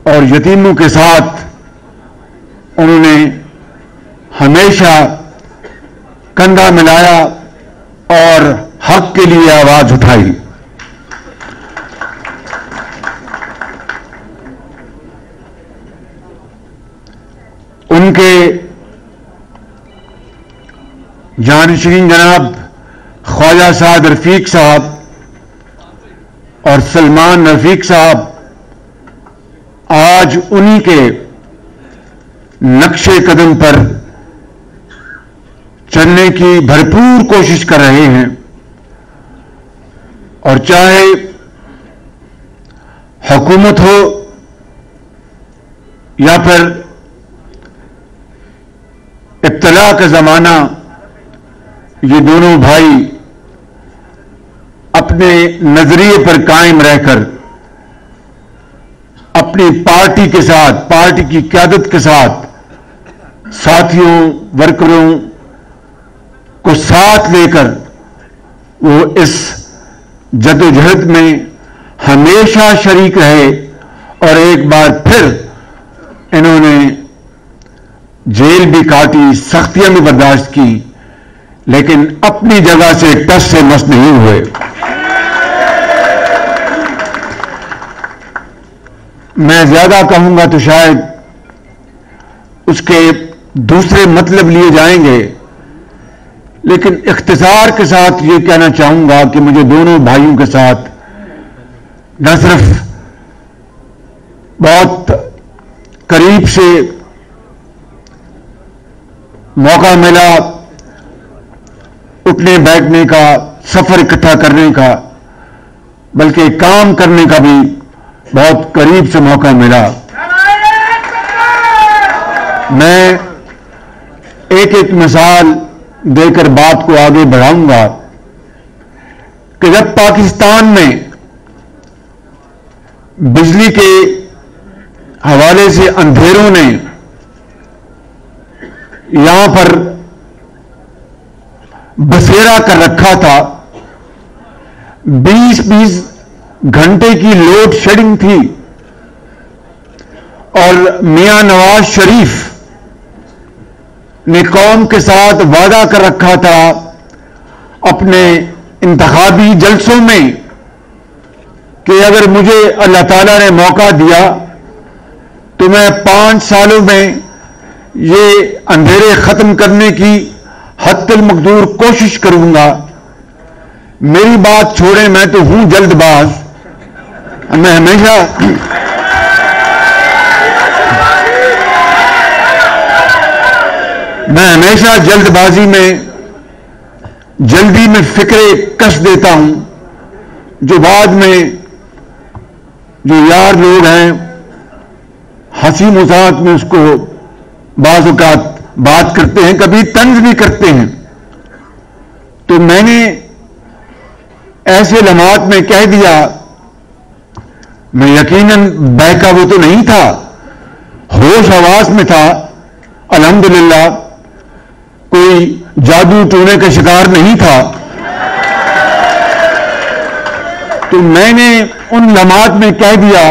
और यतीमों के साथ उन्होंने हमेशा कंधा मिलाया और हक के लिए आवाज उठाई। उनके जानशीन जनाब ख्वाजा साद रफीक साहब और सलमान रफीक साहब आज उन्हीं के नक्शे कदम पर चलने की भरपूर कोशिश कर रहे हैं। और चाहे हुकूमत हो या फिर इब्तला का जमाना, ये दोनों भाई अपने नजरिए पर कायम रहकर अपनी पार्टी के साथ, पार्टी की क़यादत के साथ साथियों, वर्करों को साथ लेकर वो इस जदोजहद में हमेशा शरीक रहे। और एक बार फिर इन्होंने जेल भी काटी, सख्तियां भी बर्दाश्त की, लेकिन अपनी जगह से टस से मस नहीं हुए। मैं ज्यादा कहूंगा तो शायद उसके दूसरे मतलब लिए जाएंगे, लेकिन इख्तिसार के साथ ये कहना चाहूंगा कि मुझे दोनों भाइयों के साथ न सिर्फ बहुत करीब से मौका मिला उठने बैठने का, सफर इकट्ठा करने का, बल्कि काम करने का भी बहुत करीब से मौका मिला। मैं एक एक मिसाल देकर बात को आगे बढ़ाऊंगा कि जब पाकिस्तान में बिजली के हवाले से अंधेरों ने यहां पर बसेरा कर रखा था, 20-20 घंटे की लोड शेडिंग थी और मियां नवाज शरीफ ने कौम के साथ वादा कर रखा था अपने इंतखाबी जलसों में कि अगर मुझे अल्लाह ताला ने मौका दिया तो मैं 5 सालों में ये अंधेरे खत्म करने की हद्दुल मकदूर कोशिश करूंगा। मेरी बात छोड़ें, मैं तो हूं जल्दबाज। मैं हमेशा जल्दबाजी में, जल्दी में फिक्रे कस देता हूं, जो बाद में जो यार लोग हैं हंसी मजाक में उसको बाज़ औक़ात बात करते हैं, कभी तंज भी करते हैं। तो मैंने ऐसे लम्हात में कह दिया, मैं यकीनन बहका वो तो नहीं था, होश हवास में था, अल्हम्दुलिल्लाह कोई जादू टोने का शिकार नहीं था। तो मैंने उन लम्हात में कह दिया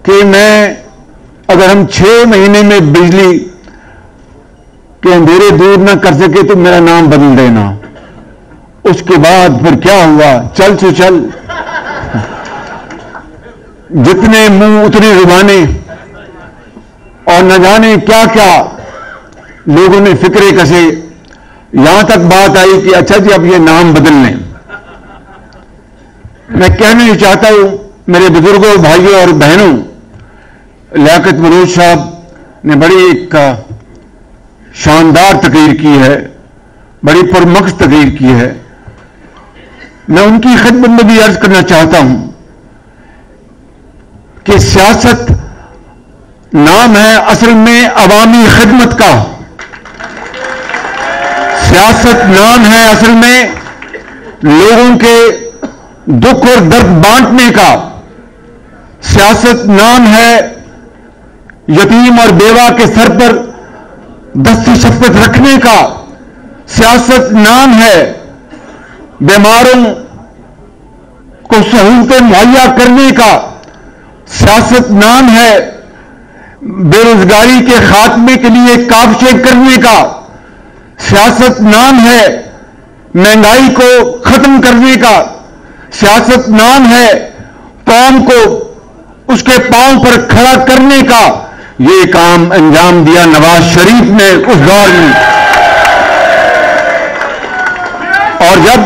कि मैं, अगर हम 6 महीने में बिजली के अंधेरे दूर ना कर सके तो मेरा नाम बदल देना। उसके बाद फिर क्या हुआ, चल सो चल, जितने मुंह उतनी जुबानें, और न जाने क्या क्या लोगों ने फिक्रे कसे। यहां तक बात आई कि अच्छा जी अब ये नाम बदल लें। मैं कहना चाहता हूं मेरे बुजुर्गों, भाइयों और बहनों, लियाकत मनोज साहब ने बड़ी एक शानदार तकरीर की है, बड़ी पुरमक्स तकरीर की है। मैं उनकी खिदमत में भी अर्ज करना चाहता हूं कि सियासत नाम है असल में अवामी खिदमत का। सियासत नाम है असल में लोगों के दुख और दर्द बांटने का। सियासत नाम है यतीम और बेवा के सर पर दस्ती शफ़क़त रखने का। सियासत नाम है बीमारों को सहूलतें मुहैया करने का। सियासत नाम है बेरोजगारी के खात्मे के लिए काविशें करने का, सियासत नाम है महंगाई को खत्म करने का, सियासत नाम है कौम को उसके पांव पर खड़ा करने का। ये काम अंजाम दिया नवाज शरीफ ने उस दौर में। और जब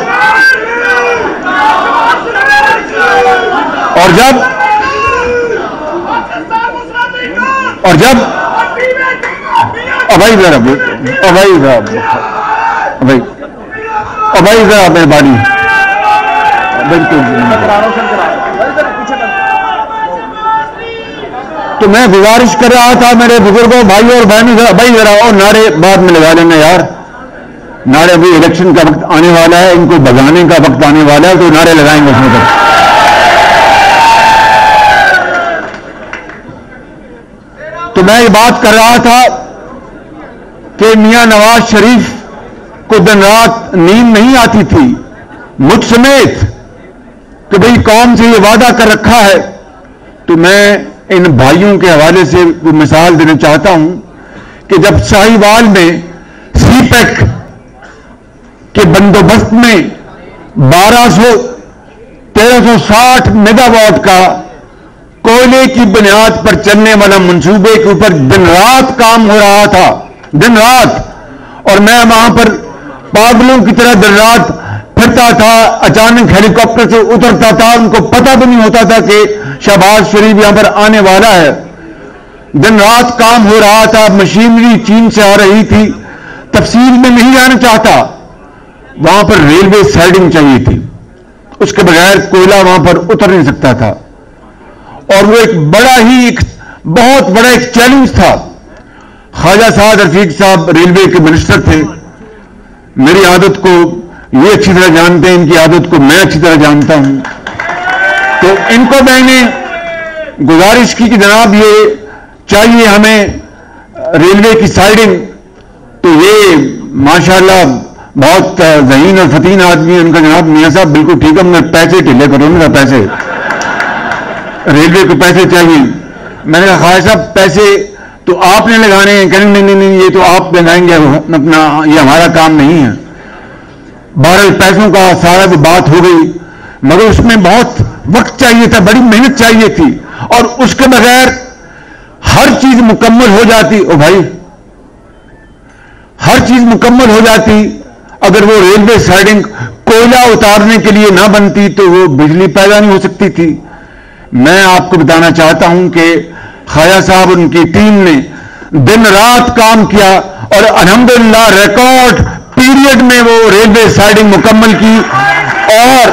अभाई जरा मेहरबानी तो मैं गुजारिश कर रहा था मेरे बुजुर्गों, भाइयों और बहनों, भाई जरा और नारे बाद में लगा लेना यार। नारे अभी इलेक्शन का वक्त आने वाला है, इनको भगाने का वक्त आने वाला है, तो नारे लगाएंगे उसमें तक। तो मैं ये बात कर रहा था कि मियां नवाज शरीफ को दिन रात नींद नहीं आती थी, मुझ समेत, कि भाई कौम से ये वादा कर रखा है। तो मैं इन भाइयों के हवाले से मिसाल देना चाहता हूं कि जब साहिवाल में सीपेक के बंदोबस्त में 1360 मेगावाट का कोयले की बुनियाद पर चलने वाला मंसूबे के ऊपर दिन रात काम हो रहा था, दिन रात। और मैं वहां पर पागलों की तरह दिन रात फिरता था, अचानक हेलीकॉप्टर से उतरता था, उनको पता भी नहीं होता था कि शहबाज शरीफ यहां पर आने वाला है। दिन रात काम हो रहा था, मशीनरी चीन से आ रही थी। तफसील में नहीं जाना चाहता, वहां पर रेलवे साइडिंग चाहिए थी, उसके बगैर कोयला वहां पर उतर नहीं सकता था। और वो एक बहुत बड़ा एक चैलेंज था। ख्वाजा साद रफीक साहब रेलवे के मिनिस्टर थे। मेरी आदत को ये अच्छी तरह जानते हैं, इनकी आदत को मैं अच्छी तरह जानता हूं। तो इनको मैंने गुजारिश की कि जनाब ये चाहिए हमें रेलवे की साइडिंग। तो ये माशाल्लाह बहुत ज़हीन और फतीन आदमी है उनका। जनाब मियां साहब बिल्कुल ठीक है, मैं पैसे ढीले करो, मेरा पैसे, रेलवे को पैसे चाहिए। मैंने कहा ख्वाजा साहब पैसे तो आपने लगाने हैं। कहने नहीं नहीं नहीं, ये तो आप लगाएंगे अपना, ये हमारा काम नहीं है। बहरहाल पैसों का सारा भी बात हो गई, मगर उसमें बहुत वक्त चाहिए था, बड़ी मेहनत चाहिए थी, और उसके बगैर हर चीज मुकम्मल हो जाती। ओ भाई, हर चीज मुकम्मल हो जाती अगर वो रेलवे साइडिंग कोयला उतारने के लिए ना बनती तो वो बिजली पैदा नहीं हो सकती थी। मैं आपको बताना चाहता हूं कि ख्वाजा साहब उनकी टीम ने दिन रात काम किया और अल्हम्दुलिल्लाह रिकॉर्ड पीरियड में वो रेलवे साइडिंग मुकम्मल की। और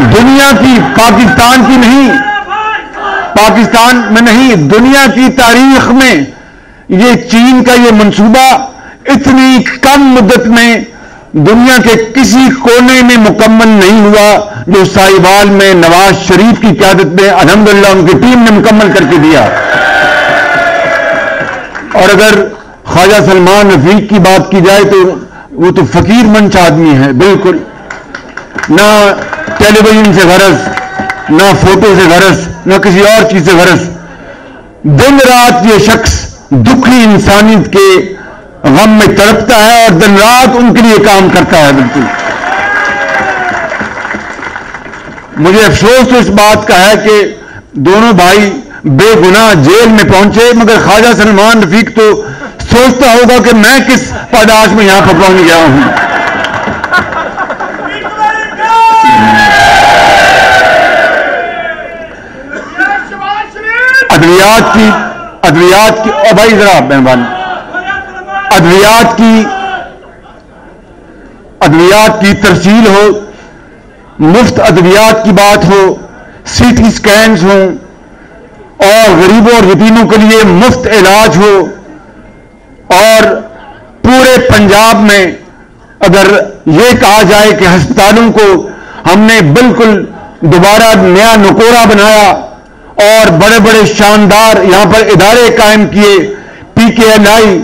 दुनिया की, पाकिस्तान की नहीं, पाकिस्तान में नहीं, दुनिया की तारीख में ये चीन का ये मंसूबा इतनी कम मुद्दत में दुनिया के किसी कोने में मुकम्मल नहीं हुआ जो साहिवाल में नवाज शरीफ की क़यादत में अल्हम्दुलिल्लाह उनकी टीम ने मुकम्मल करके दिया। और अगर ख्वाजा सलमान रफीक की बात की जाए तो वो तो फकीर मंच आदमी है, बिल्कुल ना टेलीविजन से गरज, ना फोटो से गरज, ना किसी और चीज से गरज। दिन रात ये शख्स दुखी इंसानियत के गम में तड़पता है और दिन रात उनके लिए काम करता है। बिल्कुल मुझे अफसोस तो इस बात का है कि दोनों भाई बेगुनाह जेल में पहुंचे, मगर ख्वाजा सलमान रफीक तो सोचता होगा कि मैं किस पादाश में यहां पर पहुंच गया हूं। अद्वियात की और भाई जरा मेहरबानी, अद्वियात की तरसील हो, मुफ्त अद्वियात की बात हो, सीटी स्कैन्स हो, और गरीबों और यतीमों के लिए मुफ्त इलाज हो, और पूरे पंजाब में अगर यह कहा जाए कि अस्पतालों को हमने बिल्कुल दोबारा नया नकोरा बनाया और बड़े बड़े शानदार यहां पर इदारे कायम किए, PKLI,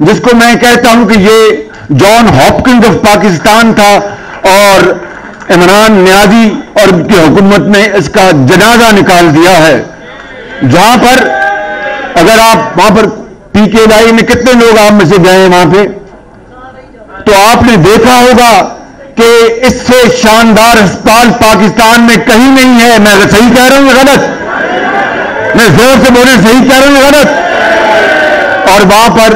जिसको मैं कहता हूं कि ये जॉन हॉपकिंस ऑफ पाकिस्तान था, और इमरान नियाजी और उनकी हुकूमत ने इसका जनाजा निकाल दिया है। जहां पर अगर आप वहां पर पीकेआई में कितने लोग आप में से गए हैं वहां पे, तो आपने देखा होगा कि इससे शानदार अस्पताल पाकिस्तान में कहीं नहीं है। मैं सही कह रहा हूं या गलत? मैं जोर से बोले, सही कह रहा हूं या गलत? और वहां पर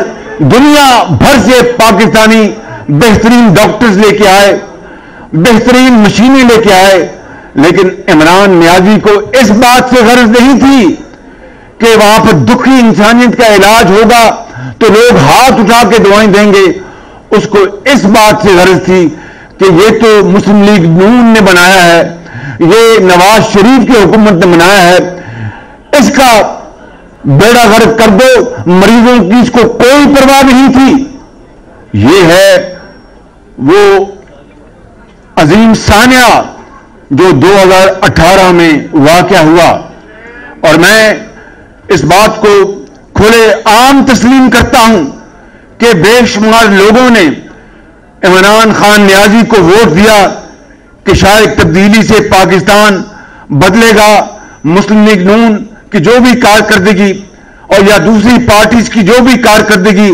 दुनिया भर से पाकिस्तानी बेहतरीन डॉक्टर्स लेके आए, बेहतरीन मशीनें लेके आए, लेकिन इमरान नियाजी को इस बात से गर्ज नहीं थी कि वहां पर दुखी इंसानियत का इलाज होगा तो लोग हाथ उठा के दुआएं देंगे। उसको इस बात से गर्ज थी कि ये तो मुस्लिम लीग नून ने बनाया है, ये नवाज शरीफ की हुकूमत ने बनाया है, इसका बेड़ा गर्क कर दो, मरीजों की इसको कोई परवाह नहीं थी। ये है वो अजीम सानिया जो 2018 में वाक़या हुआ। और मैं इस बात को खुले आम तस्लीम करता हूं कि बेशुमार लोगों ने इमरान खान नियाजी को वोट दिया कि शायद तब्दीली से पाकिस्तान बदलेगा। मुस्लिम लीग नून की जो भी कारकर्दगी और या दूसरी पार्टीज की जो भी कारकर्दगी,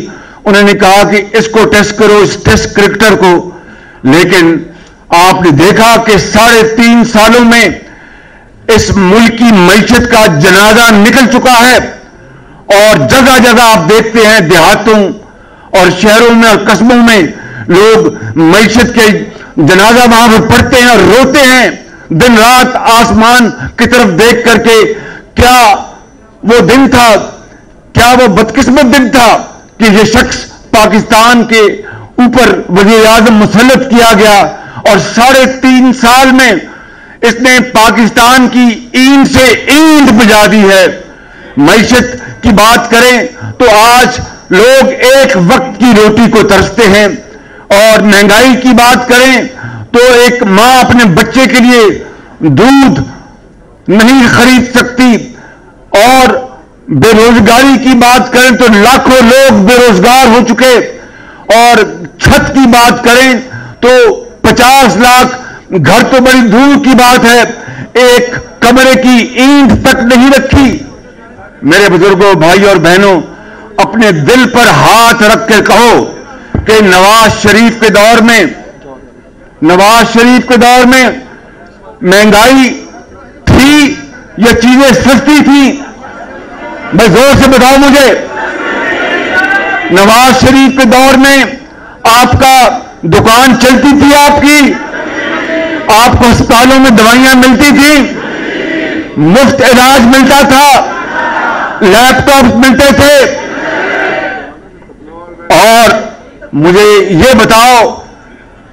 उन्होंने कहा कि इसको टेस्ट करो, इस टेस्ट क्रिकेटर को। लेकिन आपने देखा कि 3.5 सालों में इस मुल्क की मईशत का जनाजा निकल चुका है और जगह जगह आप देखते हैं देहातों और शहरों में और कस्बों में लोग मईशत के जनाजा वहां पर पढ़ते हैं और रोते हैं दिन रात आसमान की तरफ देख करके। क्या वो दिन था, क्या वो बदकिस्मत दिन था कि ये शख्स पाकिस्तान के ऊपर वज़ीर आज़म मुसल्लत किया गया और 3.5 साल में इसने पाकिस्तान की ईंट से ईंट बजा दी है। मईशत की बात करें तो आज लोग एक वक्त की रोटी को तरसते हैं, और महंगाई की बात करें तो एक मां अपने बच्चे के लिए दूध नहीं खरीद सकती, और बेरोजगारी की बात करें तो लाखों लोग बेरोजगार हो चुके, और छत की बात करें तो 50 लाख घर तो बड़ी दूर की बात है, एक कमरे की ईंट तक नहीं रखी। मेरे बुजुर्गों, भाई और बहनों, अपने दिल पर हाथ रख कर कहो कि नवाज शरीफ के दौर में महंगाई थी या चीजें सस्ती थी? भाई जोर से बताओ मुझे। नवाज शरीफ के दौर में आपका दुकान चलती थी, आपको अस्पतालों में दवाइयां मिलती थी, मुफ्त इलाज मिलता था, लैपटॉप मिलते थे। और मुझे ये बताओ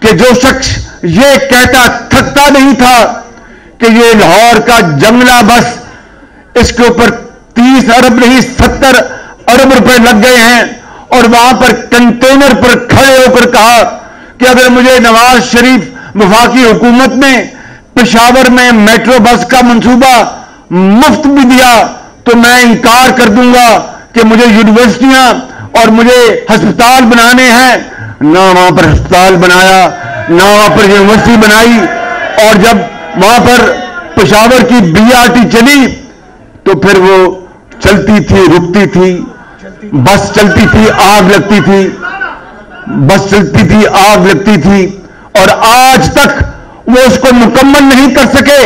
कि जो शख्स ये कहता थकता नहीं था कि ये लाहौर का जंगला बस, इसके ऊपर 30 अरब नहीं 70 अरब रुपए लग गए हैं, और वहां पर कंटेनर पर खड़े होकर कहा कि अगर मुझे नवाज शरीफ वफाकी हुकूमत में पेशावर में मेट्रो बस का मंसूबा मुफ्त भी दिया तो मैं इंकार कर दूंगा कि मुझे यूनिवर्सिटियां और मुझे अस्पताल बनाने हैं। ना वहां पर अस्पताल बनाया, ना वहां पर यूनिवर्सिटी बनाई, और जब वहां पर पेशावर की बीआरटी चली तो फिर वो चलती थी, रुकती थी, बस चलती थी, आग लगती थी, बस चलती थी, आग लगती थी, और आज तक वो उसको मुकम्मल नहीं कर सके।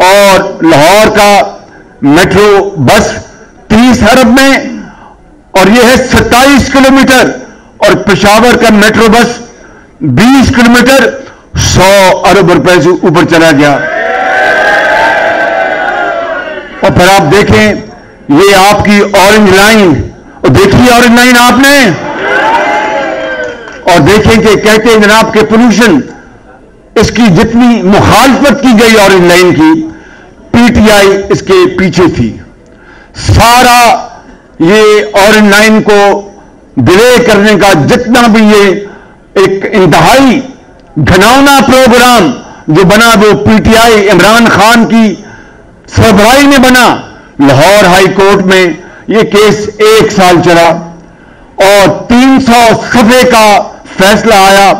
और लाहौर का मेट्रो बस 30 अरब में, और ये है 27 किलोमीटर, और पेशावर का मेट्रो बस 20 किलोमीटर 100 अरब रुपए से ऊपर चला गया। और फिर आप देखें ये आपकी ऑरेंज लाइन, और देखिए ऑरेंज लाइन आपने, और देखें कि कहते हैं जनाब के पोल्यूशन, इसकी जितनी मुखालफत की गई ऑरेंज लाइन की, पीटीआई इसके पीछे थी। सारा ये ऑरेंज लाइन को डिले करने का जितना भी ये एक इंतहाई घिनौना प्रोग्राम जो बना, वो पीटीआई इमरान खान की सरबराही में बना। लाहौर हाई कोर्ट में ये केस 1 साल चला और 300 सफ़े का फैसला आया,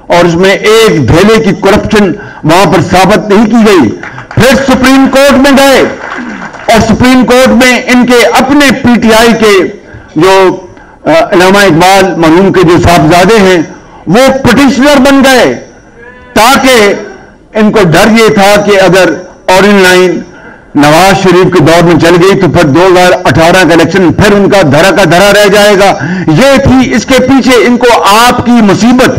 और उसमें एक धेले की करप्शन वहां पर साबित नहीं की गई। फिर सुप्रीम कोर्ट में गए और सुप्रीम कोर्ट में इनके अपने पीटीआई के जो अल्लामा इकबाल मरहूम के जो साहबजादे हैं वो पिटिशनर बन गए, ताकि इनको डर ये था कि अगर ऑरेंज लाइन नवाज शरीफ के दौर में चल गई तो फिर 2018 का इलेक्शन फिर उनका धरा का धरा रह जाएगा। ये थी इसके पीछे इनको आपकी मुसीबत,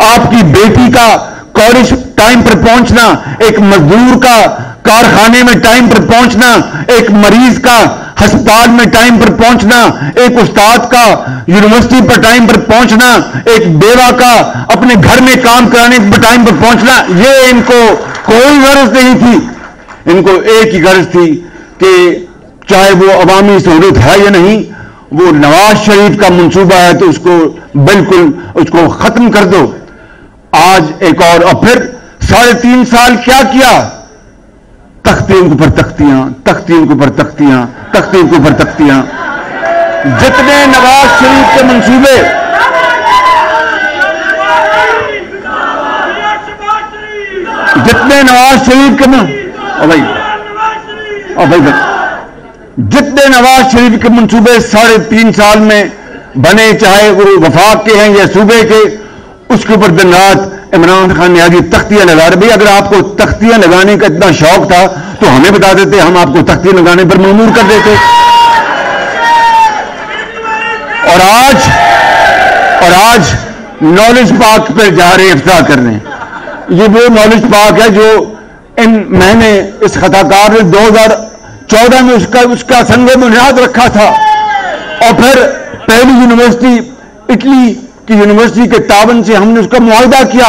आपकी बेटी का कॉलेज टाइम पर पहुंचना, एक मजदूर का कारखाने में टाइम पर पहुंचना, एक मरीज का अस्पताल में टाइम पर पहुंचना, एक उस्ताद का यूनिवर्सिटी पर टाइम पर पहुंचना, एक बेवा का अपने घर में काम कराने पर टाइम पर पहुंचना, ये इनको कोई गरज नहीं थी। इनको एक ही गर्ज थी कि चाहे वो अवामी सहूलियत है या नहीं, वो नवाज शरीफ का मंसूबा है तो उसको बिल्कुल उसको खत्म कर दो। आज एक और फिर 3.5 साल क्या किया? तख्तियों के ऊपर तख्तियां, तख्तियों के ऊपर तख्तियां, तख्तियों के ऊपर तख्तियां। जितने नवाज शरीफ के मंसूबे, जितने नवाज शरीफ के जितने नवाज शरीफ के मंसूबे 3.5 साल में बने, चाहे वो वफाक के हैं या सूबे के, उसके ऊपर दिन रात इमरान खान ने आगे तख्तियां लगा रहे। भाई अगर आपको तख्तियां लगाने का इतना शौक था तो हमें बता देते, हम आपको तख्तियां लगाने पर मजबूर कर देते। और आज नॉलेज पार्क पर जा रहे इफ्तार करने। ये वो नॉलेज पार्क है जो मैंने इस खताकार ने 2014 में उसका संग बुनियाद रखा था, और फिर पहली यूनिवर्सिटी इटली की यूनिवर्सिटी के ताबन से हमने उसका मुआहदा किया।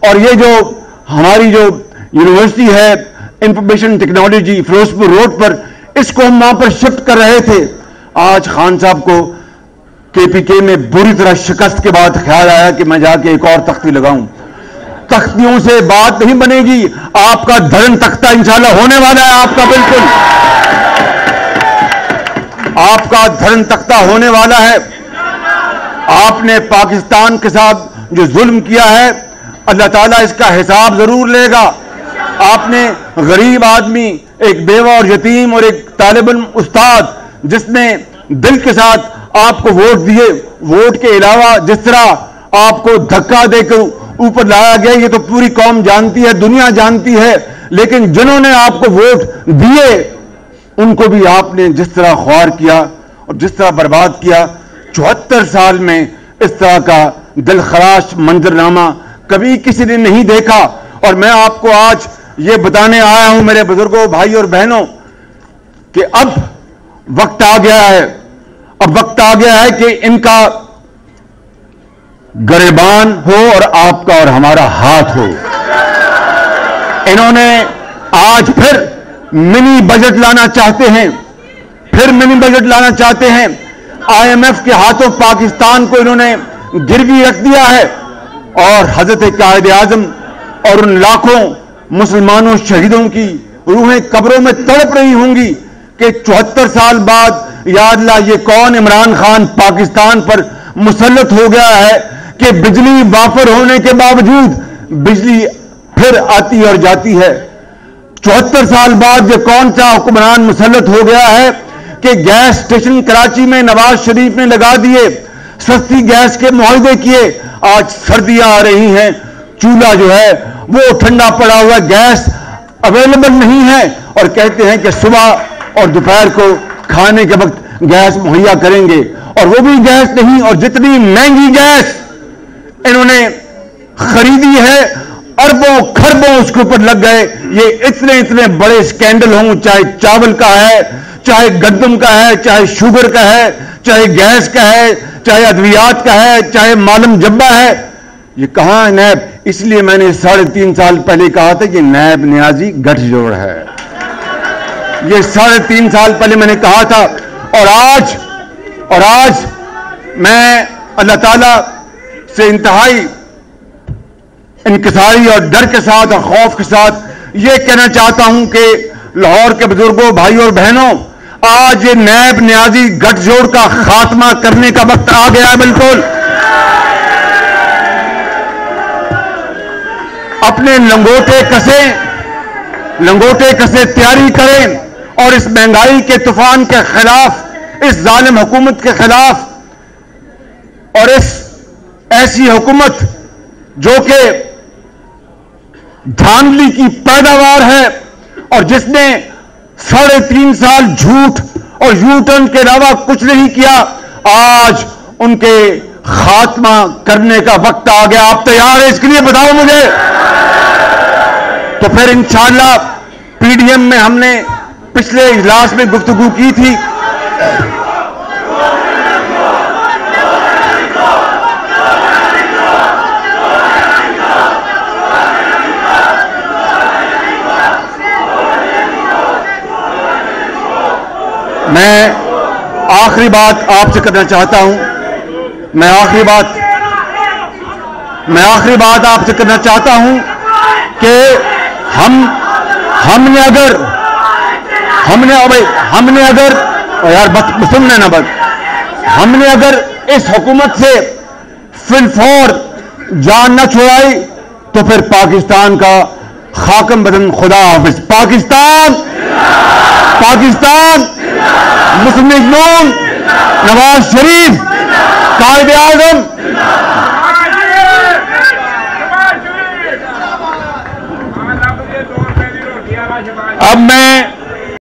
और ये जो हमारी जो यूनिवर्सिटी है इंफॉर्मेशन टेक्नोलॉजी फिरोजपुर रोड पर, इसको हम वहां पर शिफ्ट कर रहे थे। आज खान साहब को केपीके में बुरी तरह शिकस्त के बाद ख्याल आया कि मैं जाके एक और तख्ती लगाऊं। तख्तियों से बात नहीं बनेगी, आपका धर्म तख्ता इंशाल्लाह होने वाला है। आपका बिल्कुल आपका धर्म तख्ता होने वाला है। आपने पाकिस्तान के साथ जो जुल्म किया है, अल्लाह ताला इसका हिसाब जरूर लेगा। आपने गरीब आदमी, एक बेवा और यतीम और एक तालिब इल्म उस्ताद जिसने दिल के साथ आपको वोट दिए, वोट के अलावा जिस तरह आपको धक्का देकर ऊपर लाया गया, ये तो पूरी कौम जानती है, दुनिया जानती है। लेकिन जिन्होंने आपको वोट दिए उनको भी आपने जिस तरह ख्वार किया और जिस तरह बर्बाद किया, 74 साल में इस तरह का दिलखराश मंजरनामा कभी किसी ने नहीं देखा। और मैं आपको आज ये बताने आया हूं मेरे बुजुर्गों, भाई और बहनों, कि अब वक्त आ गया है, अब वक्त आ गया है कि इनका गरेबान हो और आपका और हमारा हाथ हो। इन्होंने आज फिर मिनी बजट लाना चाहते हैं, फिर मिनी बजट लाना चाहते हैं। आईएमएफ के हाथों पाकिस्तान को इन्होंने गिरवी रख दिया है, और हजरत कायद आजम और उन लाखों मुसलमानों शहीदों की रूहें कब्रों में तड़प रही होंगी कि 74 साल बाद याद ला ये कौन इमरान खान पाकिस्तान पर मुसल्लत हो गया है कि बिजली वाफर होने के बावजूद बिजली फिर आती और जाती है। 74 साल बाद ये कौन सा हुक्मरान मुसल्लत हो गया है कि गैस स्टेशन कराची में नवाज शरीफ ने लगा दिए, सस्ती गैस के मुआहदे किए। आज सर्दियां आ रही हैं, चूल्हा जो है वो ठंडा पड़ा हुआ, गैस अवेलेबल नहीं है, और कहते हैं कि सुबह और दोपहर को खाने के वक्त गैस मुहैया करेंगे, और वो भी गैस नहीं। और जितनी महंगी गैस इन्होंने खरीदी है, अरबों खरबों उसके ऊपर लग गए। ये इतने इतने बड़े स्कैंडल हों, चाहे चावल का है, चाहे गंदम का है, चाहे शुगर का है, चाहे गैस का है, चाहे अद्वियात का है, चाहे मालूम जब्बा है, ये कहां है नैब? इसलिए मैंने 3.5 साल पहले कहा था कि नैब नियाजी गठजोड़ है। ये 3.5 साल पहले मैंने कहा था। और आज मैं अल्लाह ताला से इंतहाई इनकिसारी और डर के साथ और खौफ के साथ ये कहना चाहता हूं कि लाहौर के बुजुर्गों, भाइयों और बहनों, आज ये नैब नियाजी गठजोड़ का खात्मा करने का वक्त आ गया है। बिल्कुल अपने लंगोटे कसे तैयारी करें और इस महंगाई के तूफान के खिलाफ, इस जालिम हुकूमत के खिलाफ, और इस ऐसी हुकूमत जो कि धांधली की पैदावार है और जिसने 3.5 साल झूठ और यू टर्न के अलावा कुछ नहीं किया, आज उनके खात्मा करने का वक्त आ गया। आप तैयार हैं इसके लिए? बताओ मुझे। तो फिर इंशाअल्लाह पीडीएम में हमने पिछले इजलास में गुफ्तगू की थी। मैं आखिरी बात आपसे करना चाहता हूं। मैं आखिरी बात आपसे करना चाहता हूं कि हमने अगर यार बस सुनने ना, बस हमने अगर इस हुकूमत से फिलफौर जान न छुड़ाई तो फिर पाकिस्तान का खाकम बदन। खुदा हाफिज। पाकिस्तान, मुस्लिम लीग नून, नवाज शरीफ, कायदे आजम। अब मैं